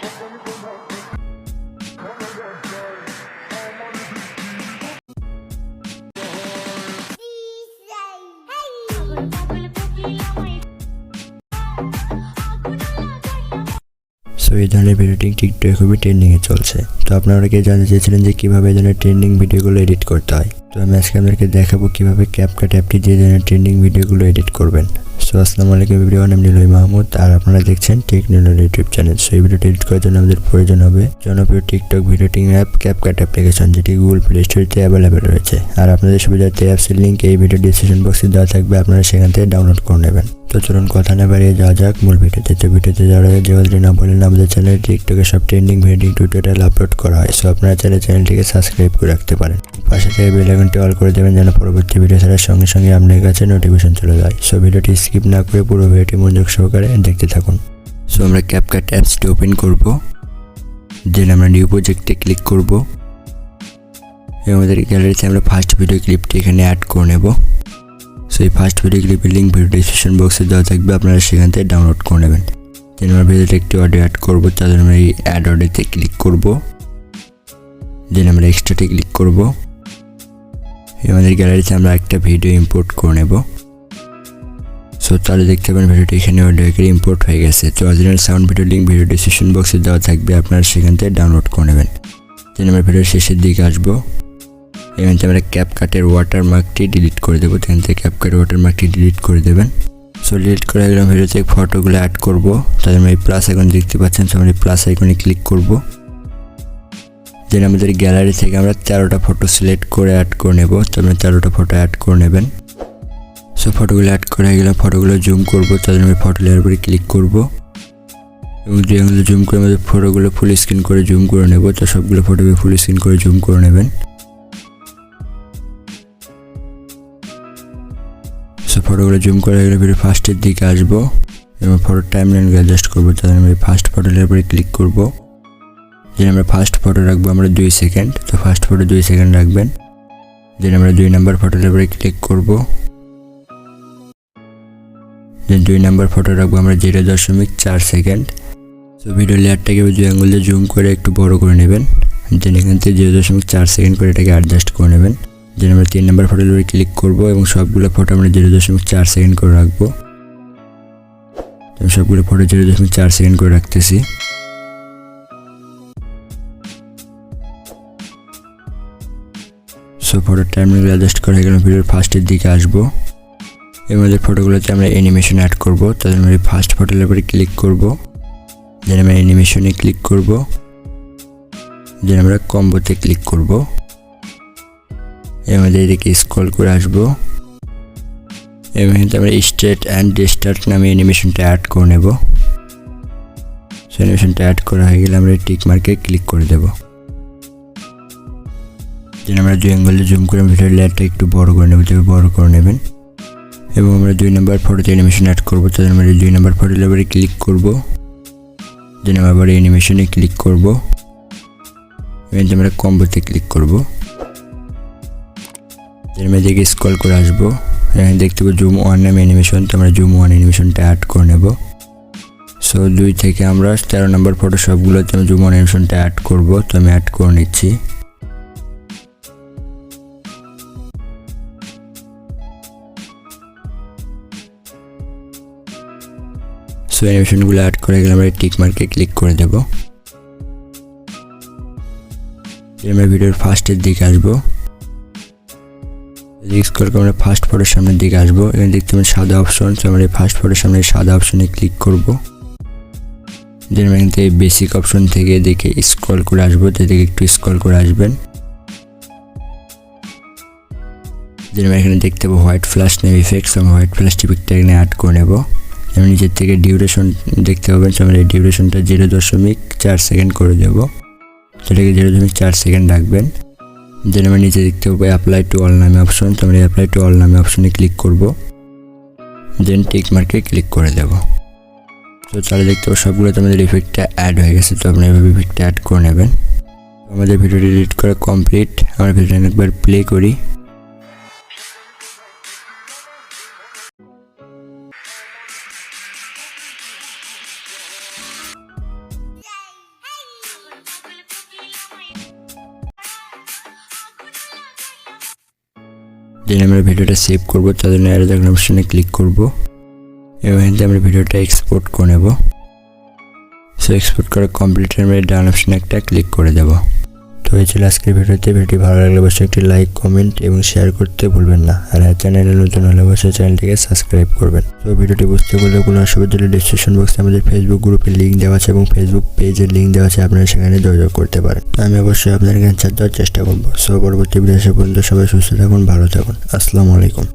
So এই ধরনের ভিডিওটি টিকটকে খুবই ট্রেন্ডিংয়ে চলছে। তো আপনারা অনেকে জানতে চেয়েছিলেন যে কীভাবে এই ধরনের ট্রেন্ডিং ভিডিওগুলো এডিট করতে হয়। তো আমি আজকে আপনাদেরকে দেখাবো কীভাবে ক্যাপকাট অ্যাপটি দিয়ে ধরনের ট্রেন্ডিং ভিডিওগুলো এডিট করবেন। সো আসসালামু আলাইকুম এভরিওয়ান, আমি নিলয় মাহমুদ আর আপনারা দেখছেন Techno Niloy YouTube channel. So এই ভিডিওটি এডিট করার জন্য আমাদের প্রয়োজন হবে জনপ্রিয় TikTok video editing app CapCut application, যেটি গুগল প্লে স্টোরে অ্যাভেলেবেল রয়েছে। আর আপনাদের সুবিধার্থে অ্যাপসের লিঙ্ক এই ভিডিও ডিসক্রিপশন বক্সে দেওয়া থাকবে, আপনারা সেখান থেকে ডাউনলোড করে নেবেন। তো চলুন কথা না বাড়িয়ে যাওয়া যাক মূল ভিডিওতে। তো ভিডিওতে যাওয়ার আগে যে কথাটি না বললেন, আমাদের চ্যানেলে টিকটকে সব ট্রেন্ডিং ভিডিও টিউটোরিয়াল আপলোড করা হয়। সো আপনারা চাইলে চ্যানেলটিকে সাবস্ক্রাইব করে রাখতে পারেন। পাশে থেকে বেল আইকনটি অল করে দেবেন যেন পরবর্তী ভিডিও ছাড়ার সঙ্গে সঙ্গে আপনার কাছে নোটিফিকেশন চলে যায়। সো ভিডিওটি স্কিপ না করে পুরো ভিডিওটি মনোযোগ সহকারে দেখতে থাকুন। সো আমরা ক্যাপকাট অ্যাপসটি ওপেন করব, দেন আমরা নিউ প্রজেক্টে ক্লিক করব এবং আমাদের গ্যালারিতে আমরা ফার্স্ট ভিডিও ক্লিপটি এখানে অ্যাড করে নেব। সো এই ফার্স্ট ভিডিও ক্লিপের লিঙ্ক ভিডিও ডিসক্রিপশন বক্সে দেওয়া থাকবে, আপনারা সেখান থেকে ডাউনলোড করে নেবেন। দেন আমরা ভিডিওতে একটি অডিও অ্যাড করব, তাহলে আমরা এই অ্যাড অডিওতে ক্লিক করব, দেন আমরা এক্সট্রাতে ক্লিক করব। আমাদের গ্যালারিতে আমরা একটা ভিডিও ইম্পোর্ট করে নেব। সো তাহলে দেখতে পাবেন ভিডিওটি এখানে অডিও করে ইম্পোর্ট হয়ে গেছে। তো original sound video link video description বক্সে দেওয়া থাকবে, আপনারা সেখান থেকে ডাউনলোড করে নেবেন। দেন আমরা ভিডিওর শেষের দিকে আসবো, এখান থেকে আমরা ক্যাপকাটের ওয়াটারমার্কটি ডিলিট করে দেবো। এখান থেকে ক্যাপকাটের ওয়াটারমার্কটি ডিলিট করে দেবেন। সো ডিলিট করে গেলাম, ভিডিওতে ফটোগুলো অ্যাড করবো। তাহলে আমরা এই প্লাস আইকন দেখতে পাচ্ছেন, সো আমরা এই প্লাস আইকনে ক্লিক করব। দেন আমাদের গ্যালারি থেকে আমরা 13টা ফটো সিলেক্ট করে অ্যাড করে নেব। তো আমরা 13টা ফটো অ্যাড করে নেবেন। সো ফটোগুলো অ্যাড করে গেলাম, ফটোগুলো জুম করব, তাহলে আমি ফটো লেয়ার উপরে ক্লিক করব এবং যেগুলো জুম করে আমাদের ফটোগুলো ফুল স্ক্রিন করে জুম করে নেব। তো সবগুলো ফটোকে ফুল স্ক্রিন করে জুম করে নেবেন। সো ফটোগুলো জুম করে গেলে ভিডিও ফার্স্টের দিকে আসবো এবং ফটোর টাইমলাইনগুলো অ্যাডজাস্ট করবো। তাহলে আমি ফার্স্ট ফটো লেয়ার উপরে ক্লিক করব। দেন আমরা ফার্স্ট ফটো রাখবো আমরা 2 সেকেন্ড। তো ফার্স্ট ফটো 2 সেকেন্ড রাখবেন। দেন আমরা 2 নাম্বার ফটোর উপরে ক্লিক করব। দেন 2 নাম্বার ফটো রাখবো আমরা 0.4 সেকেন্ড। তো ভিডিও লেয়ারটাকে 2 আঙ্গুল দিয়ে জুম করে একটু বড় করে নেবেন। দেন এখান থেকে 0.4 সেকেন্ড করে এটাকে অ্যাডজাস্ট করে নেবেন। দেন আমরা 3 নাম্বার ফটোর উপরে ক্লিক করব এবং সবগুলো ফটো আমরা 0.4 সেকেন্ড করে রাখবো। সবগুলো ফটো 0.4 সেকেন্ড করে রাখতেছি। সো ফটোর টাইমলাইন অ্যাডজাস্ট করে গেলাম, ভিডিওর ফার্স্টের দিকে আসবো এবং আমাদের ফটোগুলোতে আমরা অ্যানিমেশন অ্যাড করব। তাহলে আমরা ফার্স্ট ফটোর উপরে ক্লিক করব, দেন আমরা অ্যানিমেশনে ক্লিক করব, দেন আমরা কম্বোতে ক্লিক করব এবং আমাদের এদিকে স্ক্রল করে আসবো এবং এখানে আমরা স্ট্রেট অ্যান্ড ডিস্টার্ট নামে অ্যানিমেশনটা অ্যাড করে নেব। সো অ্যানিমেশনটা অ্যাড করা হয়ে গেলে আমরা টিক মার্কে ক্লিক করে দেব। দেন আমরা 2 অ্যাঙ্গেলে জুম করে ভিডিওর লেয়ারটা একটু বড় করে নেব, তবে বড় করে নেবেন এবং আমরা 2 নাম্বার ফটোতে অ্যানিমেশন অ্যাড করব। তাহলে আমরা 2 নাম্বার ফটোর উপরে ক্লিক করব, দেন আমরা আবার অ্যানিমেশনে ক্লিক করব এবং আমরা কম্বোতে ক্লিক করব। দেন আমরা এদিকে স্ক্রল করে আসবো, এখানে দেখতে পাবো জুম 1 নামে অ্যানিমেশন। তো আমরা জুম 1 অ্যানিমেশনটা অ্যাড করে নেব। সো 2 থেকে আমরা 13 নাম্বার ফটো সবগুলোতে আমি জুম 1 অ্যানিমেশনটা অ্যাড করব। তো আমি অ্যাড করে নিচ্ছি। সো অ্যানিমেশনগুলো অ্যাড করে গেলে আমরা টিক মার্কে ক্লিক করে দেব। আমরা ভিডিওর ফার্স্টের দিকে আসবো, স্ক্রল করে আমরা ফার্স্ট ফটোর সামনের দিকে আসবো। এখানে দেখতে পাবেন সাদা অপশন। সো আমরা এই ফার্স্ট ফটোর সামনে সাদা অপশনে ক্লিক করব। দেন আমরা এখান থেকে বেসিক অপশন থেকে দেখে স্ক্রল করে আসবো, এদিকে একটু স্ক্রল করে আসবেন। দেন আমরা এখানে দেখতে পাবো হোয়াইট ফ্ল্যাশ নেম ইফেক্টস, আমরা হোয়াইট ফ্ল্যাশ ইফেক্টটা এখানে অ্যাড করে নেব। আমরা নিচের থেকে ডিউরেশন দেখতে পাবেন, সো আমরা এই ডিউরেশনটা 0.4 সেকেন্ড করে দেবো। সেটাকে 0.4 সেকেন্ড রাখবেন। দেন আমরা নিচে দেখতে পাবো অ্যাপ্লাই টু অল নামে অপশন। তো আমরা অ্যাপ্লাই টু অল নামে অপশনে ক্লিক করব, দেন টিক মার্কে ক্লিক করে দেব। তো তাহলে দেখতে পাবো সবগুলোতে আমাদের ইফেক্টটা অ্যাড হয়ে গেছে। তো আপনি এভাবে ইফেক্টটা অ্যাড করে নেবেন। আমাদের ভিডিওটি এডিট করা কমপ্লিট। আমরা ভিডিওটা একবার প্লে করি। দেন আমরা ভিডিওটা সেভ করবো, তার জন্য অ্যারো আইকন অপশনে ক্লিক করবো এবং এখান থেকে আমরা ভিডিওটা এক্সপোর্ট করে নেব। সো এক্সপোর্ট করা কমপ্লিট, আমরা ডান অপশনে একটা ক্লিক করে দেব। তো এই ছিল আজকের ভিডিওটি ভালো লাগলে অবশ্যই একটি লাইক, কমেন্ট এবং শেয়ার করতে ভুলবেন না। আর চ্যানেলে নতুন হলে অবশ্যই চ্যানেলটিকে সাবস্ক্রাইব করবেন। তো ভিডিওটি বুঝতে পারলে কোনো অসুবিধা হলে ডিসক্রিপশন বক্সে আমাদের ফেসবুক গ্রুপের লিঙ্ক দেওয়া আছে এবং ফেসবুক পেজের লিঙ্ক দেওয়া আছে, আপনারা সেখানে যোগাযোগ করতে পারেন। আমি অবশ্যই আপনার অ্যান্সার দেওয়ার চেষ্টা করবো। সো পরবর্তী ভিডিও আসা পর্যন্ত সবাই সুস্থ থাকুন, ভালো থাকুন। আসসালামু আলাইকুম।